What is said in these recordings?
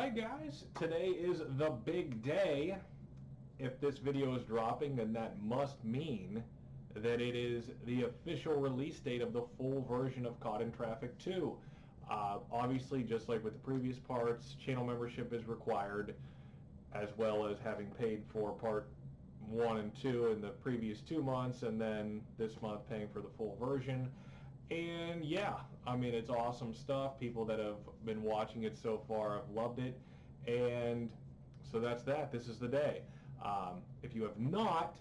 Alright guys, today is the big day. If this video is dropping, then that must mean that it is the official release date of the full version of Caught in Traffic 2. Obviously, just like with the previous parts, channel membership is required, as well as having paid for part 1 and 2 in the previous 2 months, and then this month paying for the full version. And yeah, I mean, it's awesome stuff. People that have been watching it so far have loved it. And so that's that. This is the day. If you have not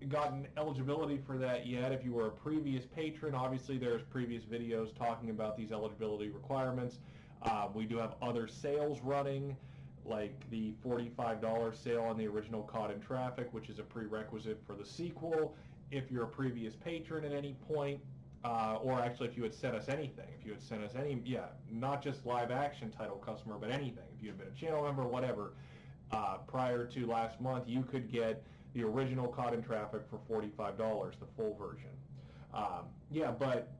gotten eligibility for that yet, if you were a previous patron, obviously there's previous videos talking about these eligibility requirements. We do have other sales running, like the $45 sale on the original Caught in Traffic, which is a prerequisite for the sequel. If you're a previous patron at any point, or actually if you had sent us anything, if you had sent us any, not just live action title customer, but anything, if you had been a channel member, whatever, prior to last month, you could get the original Caught in Traffic for $45, the full version. But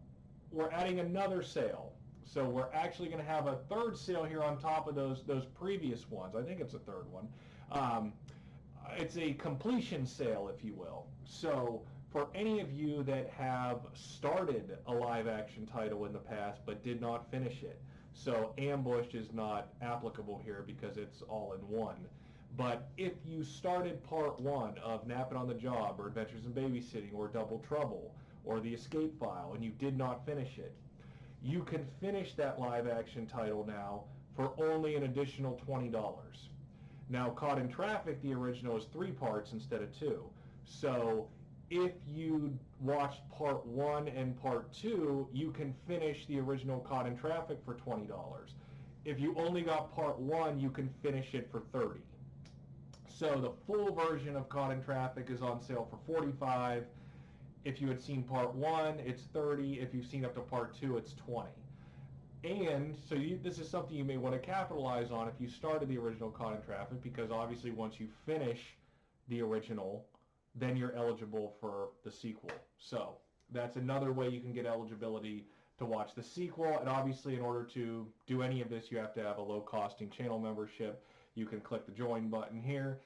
we're adding another sale. So we're actually going to have a third sale here on top of those previous ones. I think it's a third one. It's a completion sale, if you will. So for any of you that have started a live action title in the past but did not finish it, so Ambushed is not applicable here because it's all in one. But if you started part 1 of Napping on the Job or Adventures in Babysitting or Double Trouble or The Escape File and you did not finish it, you can finish that live action title now for only an additional $20. Now, Caught in Traffic, the original, is 3 parts instead of 2. So if you watched part 1 and part 2, you can finish the original Caught in Traffic for $20. If you only got part 1, you can finish it for $30. So the full version of Caught in Traffic is on sale for $45. If you had seen part 1, it's $30. If you've seen up to part 2, it's $20. And so this is something you may want to capitalize on if you started the original Caught in Traffic, because obviously once you finish the original, then you're eligible for the sequel. So that's another way you can get eligibility to watch the sequel. And obviously, in order to do any of this, you have to have a low-costing channel membership. You can click the join button here.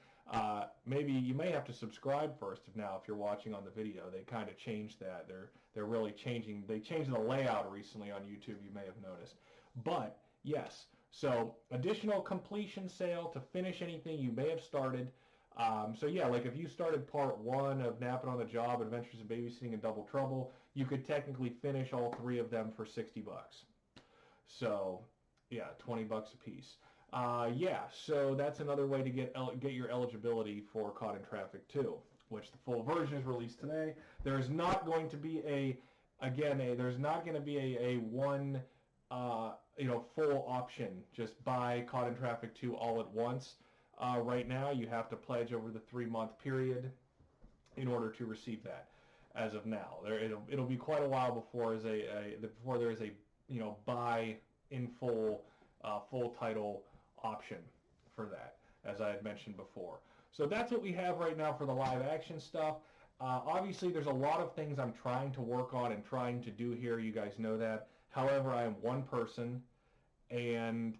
Maybe you may have to subscribe first. If you're watching on the video, they kind of changed that. They're really changing. They changed the layout recently on YouTube. You may have noticed. But yes, so additional completion sale to finish anything you may have started. Like if you started part 1 of Napping on the Job, Adventures in Babysitting, and Double Trouble, you could technically finish all 3 of them for $60. So yeah, $20 a piece. So that's another way to get your eligibility for Caught in Traffic 2, which the full version is released today. There's not going to be a one full option. Just buy Caught in Traffic 2 all at once. Right now, you have to pledge over the 3-month period in order to receive that. As of now, it'll be quite a while before there is a buy in full full title option for that, as I had mentioned before. So that's what we have right now for the live action stuff. Obviously, there's a lot of things I'm trying to work on and trying to do here. You guys know that. However, I am one person, and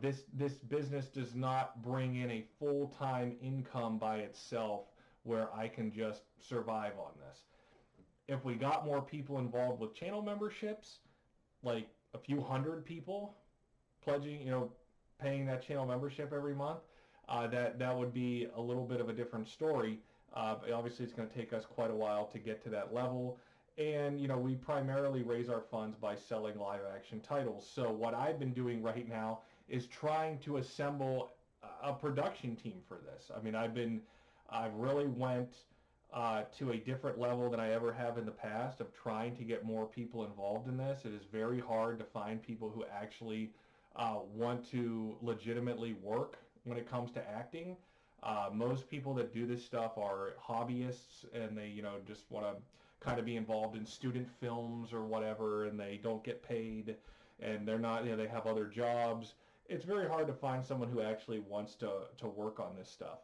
this business does not bring in a full-time income by itself where I can just survive on this. If we got more people involved with channel memberships, like a few hundred people pledging, paying that channel membership every month, that would be a little bit of a different story. Obviously, it's going to take us quite a while to get to that level. And, we primarily raise our funds by selling live action titles. So what I've been doing right now is trying to assemble a production team for this. I mean, I've really went to a different level than I ever have in the past of trying to get more people involved in this. It is very hard to find people who actually want to legitimately work when it comes to acting. Most people that do this stuff are hobbyists, and they just want to kind of be involved in student films or whatever, and they don't get paid, and they're not, they have other jobs. It's very hard to find someone who actually wants to work on this stuff,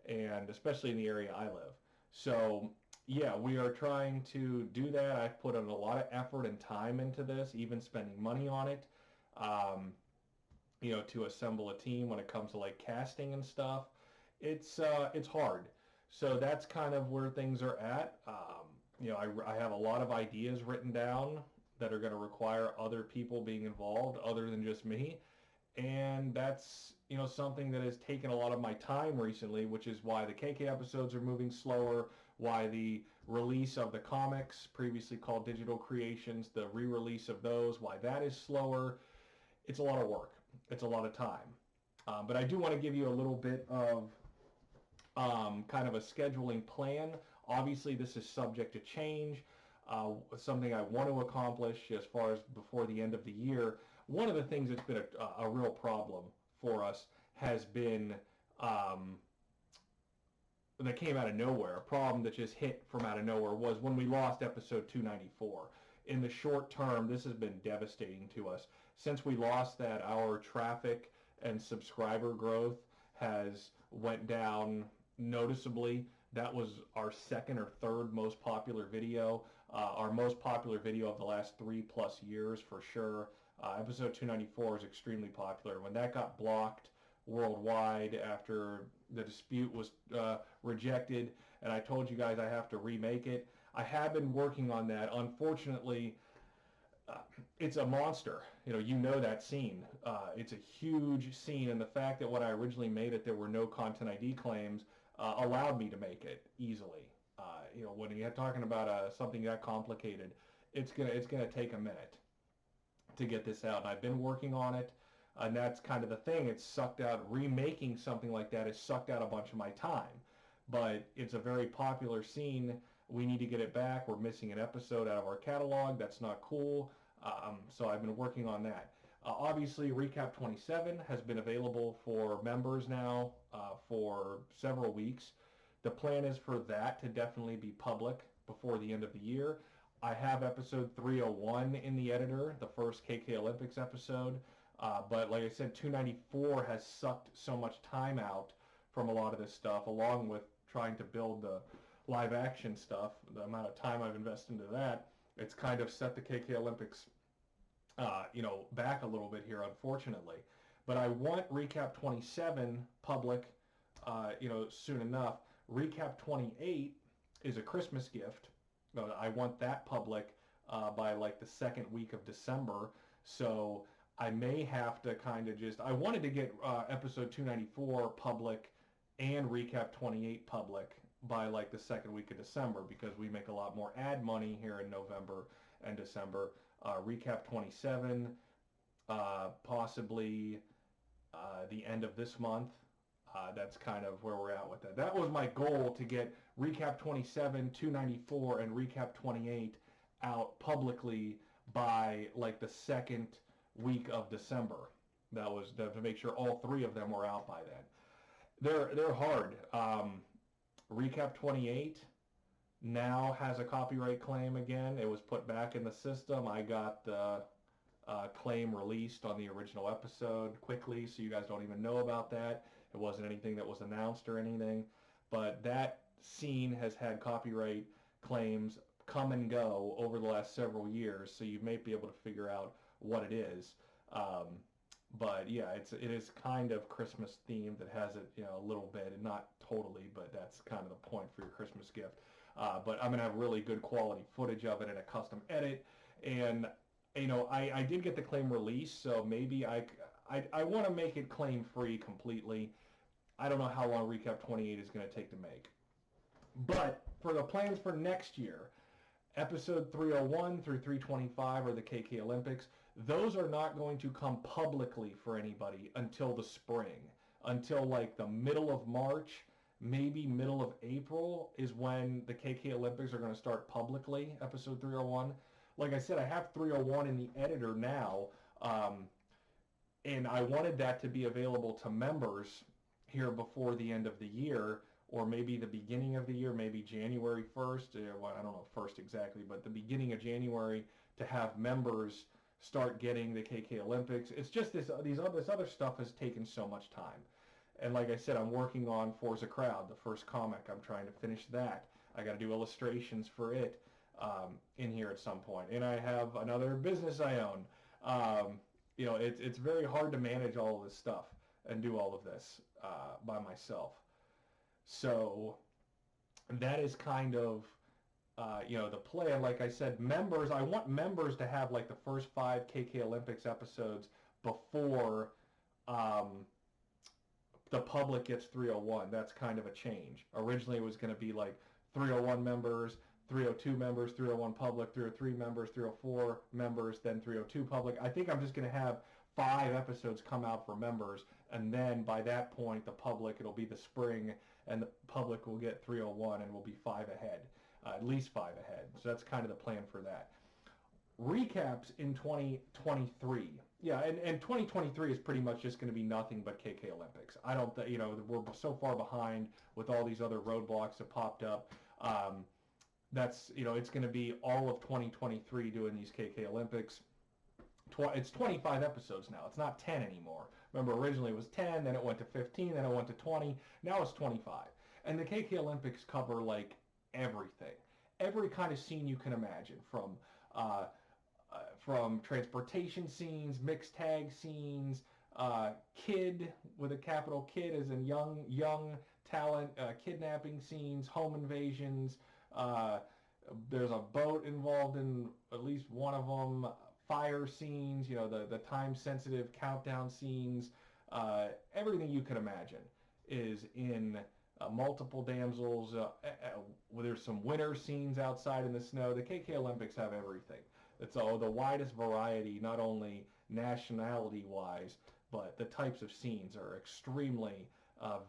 and especially in the area I live. So yeah, we are trying to do that. I've put in a lot of effort and time into this, even spending money on it. to assemble a team when it comes to like casting and stuff. It's hard. So that's kind of where things are at. I have a lot of ideas written down that are going to require other people being involved other than just me. And that's, something that has taken a lot of my time recently, which is why the KK episodes are moving slower, why the release of the comics, previously called Digital Creations, the re-release of those, why that is slower. It's a lot of work. It's a lot of time. But I do want to give you a little bit of kind of a scheduling plan. Obviously, this is subject to change. Something I want to accomplish as far as before the end of the year. One of the things that's been a real problem for us has been that came out of nowhere. A problem that just hit from out of nowhere was when we lost episode 294. In the short term, this has been devastating to us. Since we lost that, our traffic and subscriber growth has went down noticeably. That was our second or third most popular video. Our most popular video of the last 3+ years for sure. Episode 294 is extremely popular. When that got blocked worldwide after the dispute was rejected, and I told you guys I have to remake it, I have been working on that. Unfortunately, it's a monster. You know that scene. It's a huge scene, and the fact that when I originally made it, there were no Content ID claims allowed me to make it easily. When you're talking about something that complicated, it's gonna take a minute to get this out. And I've been working on it, and that's kind of the thing. It's sucked out. Remaking something like that has sucked out a bunch of my time. But it's a very popular scene. We need to get it back. We're missing an episode out of our catalog. That's not cool. So I've been working on that. Obviously, ReKap 27 has been available for members now for several weeks. The plan is for that to definitely be public before the end of the year. I have episode 301 in the editor, the first KK Olympics episode. But like I said, 294 has sucked so much time out from a lot of this stuff, along with trying to build the live action stuff. The amount of time I've invested into that, it's kind of set the KK Olympics back a little bit here, unfortunately. But I want ReKap 27 public, soon enough. ReKap 28 is a Christmas gift. I want that public by like the second week of December. So I may have to kind of I wanted to get episode 294 public and ReKap 28 public by like the second week of December, because we make a lot more ad money here in November and December. ReKap 27, possibly the end of this month. That's kind of where we're at with that. That was my goal, to get ReKap 27, 294, and ReKap 28 out publicly by like the second week of December. That was to make sure all three of them were out by then. They're hard. ReKap 28 now has a copyright claim again. It was put back in the system. I got the claim released on the original episode quickly, so you guys don't even know about that. It wasn't anything that was announced or anything. But that scene has had copyright claims come and go over the last several years, so you may be able to figure out what it is. But yeah, it is kind of Christmas themed. It has it, a little bit, and not totally, but that's kind of the point for your Christmas gift. But I'm gonna have really good quality footage of it and a custom edit. And I did get the claim released, so maybe I want to make it claim free completely. I don't know how long ReKap 28 is going to take to make. But for the plans for next year, episode 301 through 325 are the KK Olympics. Those are not going to come publicly for anybody until the spring. Until like the middle of March, maybe middle of April is when the KK Olympics are going to start publicly, episode 301. Like I said, I have 301 in the editor now, and I wanted that to be available to members here before the end of the year, or maybe the beginning of the year, maybe January 1st. Well, I don't know 1st exactly, but the beginning of January, to have members start getting the KK Olympics. It's just this other stuff has taken so much time. And like I said, I'm working on Forza Crowd, the first comic. I'm trying to finish that. I got to do illustrations for it in here at some point. And I have another business I own. it's very hard to manage all of this stuff and do all of this by myself. So that is kind of the plan. Like I said, members. I want members to have like the first 5 KK Olympics episodes before the public gets 301. That's kind of a change. Originally, it was going to be like 301 members, 302 members, 301 public, 303 members, 304 members, then 302 public. I think I'm just going to have 5 episodes come out for members, and then by that point, the public, it'll be the spring, and the public will get 301, and we'll be 5 ahead, at least 5 ahead. So that's kind of the plan for that. Recaps in 2023. Yeah, and 2023 is pretty much just going to be nothing but KK Olympics. I don't, we're so far behind with all these other roadblocks that popped up. That's, it's going to be all of 2023 doing these KK Olympics. It's 25 episodes now. It's not 10 anymore. Remember, originally it was 10, then it went to 15, then it went to 20. Now it's 25. And the KK Olympics cover like everything. Every kind of scene you can imagine, from transportation scenes, mixed tag scenes, kid with a capital Kid as in young talent, kidnapping scenes, home invasions. There's a boat involved in at least one of them. Fire scenes, the time-sensitive countdown scenes. Everything you can imagine is in multiple damsels. There's some winter scenes outside in the snow. The KK Olympics have everything. It's the widest variety, not only nationality-wise, but the types of scenes are extremely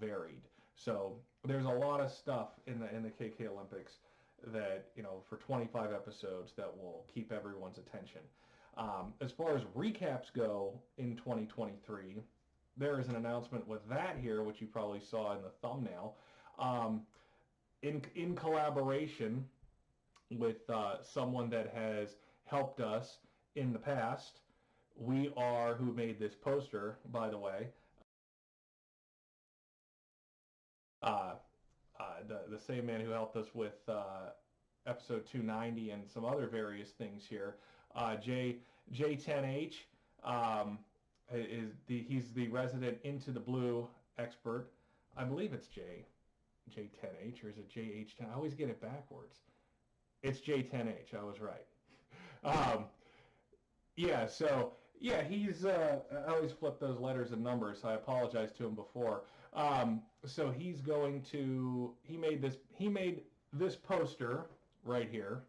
varied. So there's a lot of stuff in the KK Olympics that, for 25 episodes that will keep everyone's attention. As far as recaps go in 2023, there is an announcement with that here, which you probably saw in the thumbnail, in collaboration with someone that has helped us in the past. Who made this poster, by the way. The same man who helped us with episode 290 and some other various things here. J10H he's the resident Into the Blue expert. I believe it's J10H, or is it JH10? I always get it backwards. It's J10H. I was right. He's I always flip those letters and numbers, so I apologize to him before. So he made this poster right here.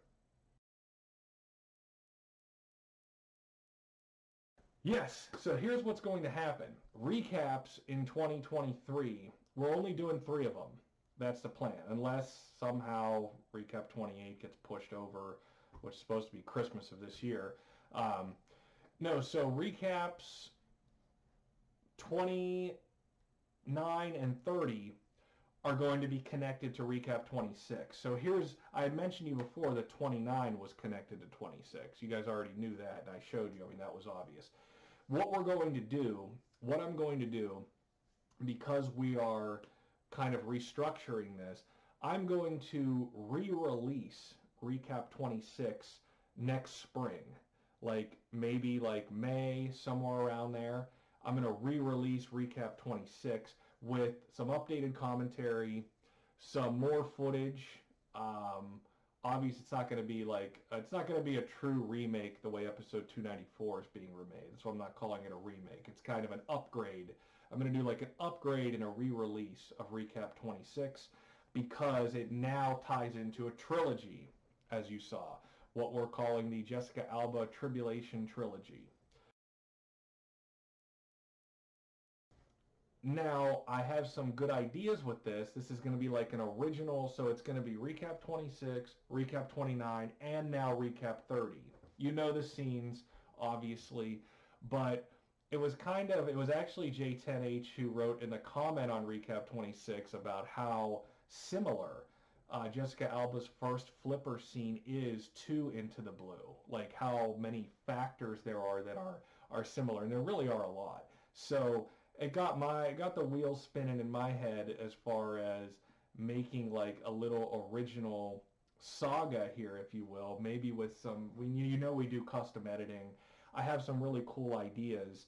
Yes, so here's what's going to happen. Recaps in 2023, we're only doing 3 of them. That's the plan, unless somehow Recap 28 gets pushed over, which is supposed to be Christmas of this year. So recaps 29 and 30 are going to be connected to Recap 26. So I had mentioned to you before that 29 was connected to 26. You guys already knew that, and I showed you. I mean, that was obvious. What I'm going to do, because we are kind of restructuring this, I'm going to re-release Recap 26 next spring. Like maybe like May, somewhere around there. I'm going to re-release Recap 26 with some updated commentary, some more footage. Obviously, it's not going to be a true remake the way episode 294 is being remade. That's why I'm not calling it a remake. It's kind of an upgrade. I'm going to do like an upgrade and a re-release of Recap 26 because it now ties into a trilogy, as you saw, what we're calling the Jessica Alba Tribulation Trilogy. Now, I have some good ideas with this. This is going to be like an original, so it's going to be Recap 26, Recap 29, and now Recap 30. You know the scenes, obviously, but it was actually J10H who wrote in the comment on Recap 26 about how similar Jessica Alba's first flipper scene is to Into the Blue. Like how many factors there are that are similar, and there really are a lot. So it got the wheels spinning in my head as far as making like a little original saga here, if you will, maybe with some, we do custom editing. I have some really cool ideas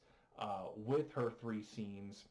with her 3 scenes.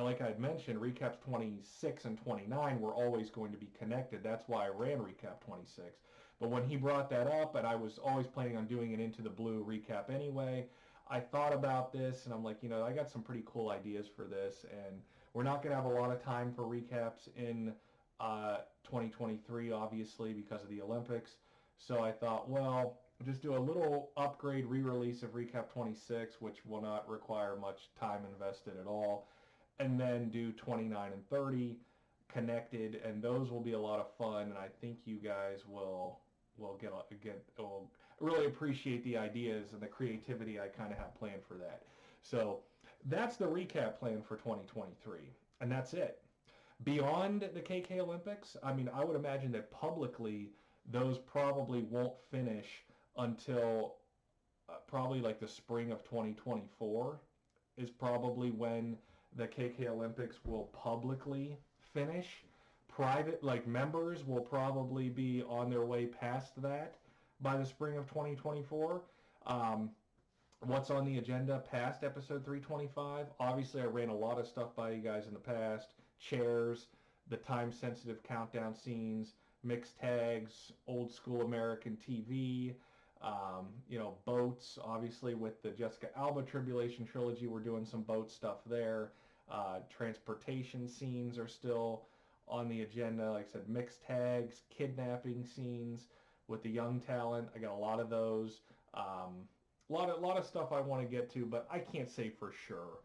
Like I had mentioned, recaps 26 and 29 were always going to be connected. That's why I ran recap 26. But when he brought that up, and I was always planning on doing an Into the Blue recap anyway, I thought about this, and I'm like, I got some pretty cool ideas for this, and we're not going to have a lot of time for recaps in 2023, obviously, because of the Olympics. So I thought, well, just do a little upgrade re-release of recap 26, which will not require much time invested at all, and then do 29 and 30 connected, and those will be a lot of fun, and I think you guys will really appreciate the ideas and the creativity I kind of have planned for that. So that's the recap plan for 2023, and that's it. Beyond the KK Olympics, I mean, I would imagine that publicly those probably won't finish until probably like the spring of 2024 is probably when the KK Olympics will publicly finish. Private, like members, will probably be on their way past that by the spring of 2024. What's on the agenda past episode 325? Obviously, I ran a lot of stuff by you guys in the past. Chairs, the time-sensitive countdown scenes, mixed tags, old school American TV, boats. Obviously, with the Jessica Alba Tribulation trilogy, we're doing some boat stuff there. Transportation scenes are still on the agenda. Like I said, mixed tags, kidnapping scenes with the young talent. I got a lot of those. A lot of stuff I want to get to, but I can't say for sure,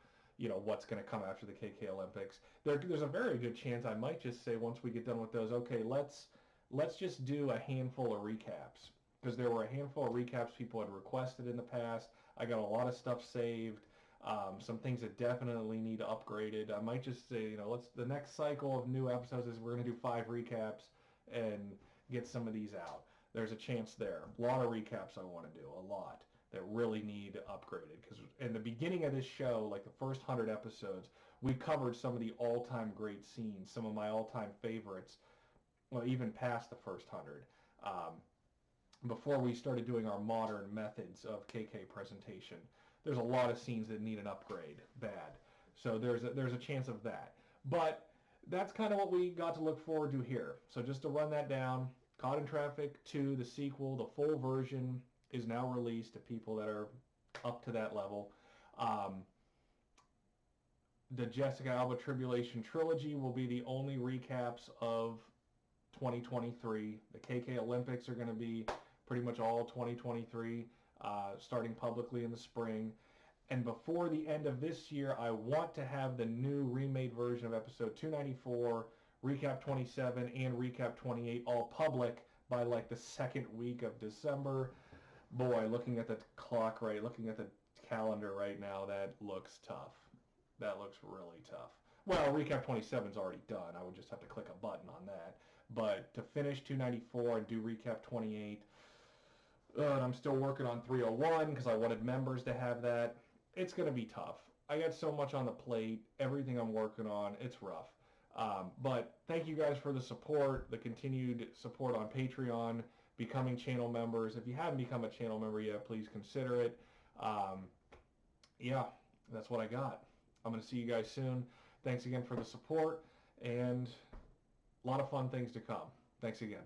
what's going to come after the KK Olympics. There's a very good chance I might just say once we get done with those, okay, let's just do a handful of recaps, because there were a handful of recaps people had requested in the past. I got a lot of stuff saved. Some things that definitely need upgraded. I might just say, the next cycle of new episodes is we're going to do 5 recaps and get some of these out. There's a chance there. A lot of recaps I want to do, a lot, that really need upgraded. Because in the beginning of this show, like the first 100 episodes, we covered some of the all-time great scenes, some of my all-time favorites, well, even past the first 100. Before we started doing our modern methods of KK presentation. There's a lot of scenes that need an upgrade, bad. So there's a chance of that. But that's kind of what we got to look forward to here. So just to run that down, Caught in Traffic 2, the sequel, the full version is now released to people that are up to that level. The Jessica Alba Tribulation trilogy will be the only recaps of 2023. The KK Olympics are going to be pretty much all 2023. Starting publicly in the spring. And before the end of this year, I want to have the new remade version of episode 294, recap 27, and recap 28 all public by like the second week of December. Boy, looking at the clock, looking at the calendar right now, that looks tough. That looks really tough. Well, recap 27 is already done. I would just have to click a button on that. But to finish 294 and do recap 28, and I'm still working on 301 because I wanted members to have that. It's going to be tough. I got so much on the plate, everything I'm working on, it's rough. But thank you guys for the support, the continued support on Patreon, becoming channel members. If you haven't become a channel member yet, please consider it. Yeah, that's what I got. I'm going to see you guys soon. Thanks again for the support, and a lot of fun things to come. Thanks again.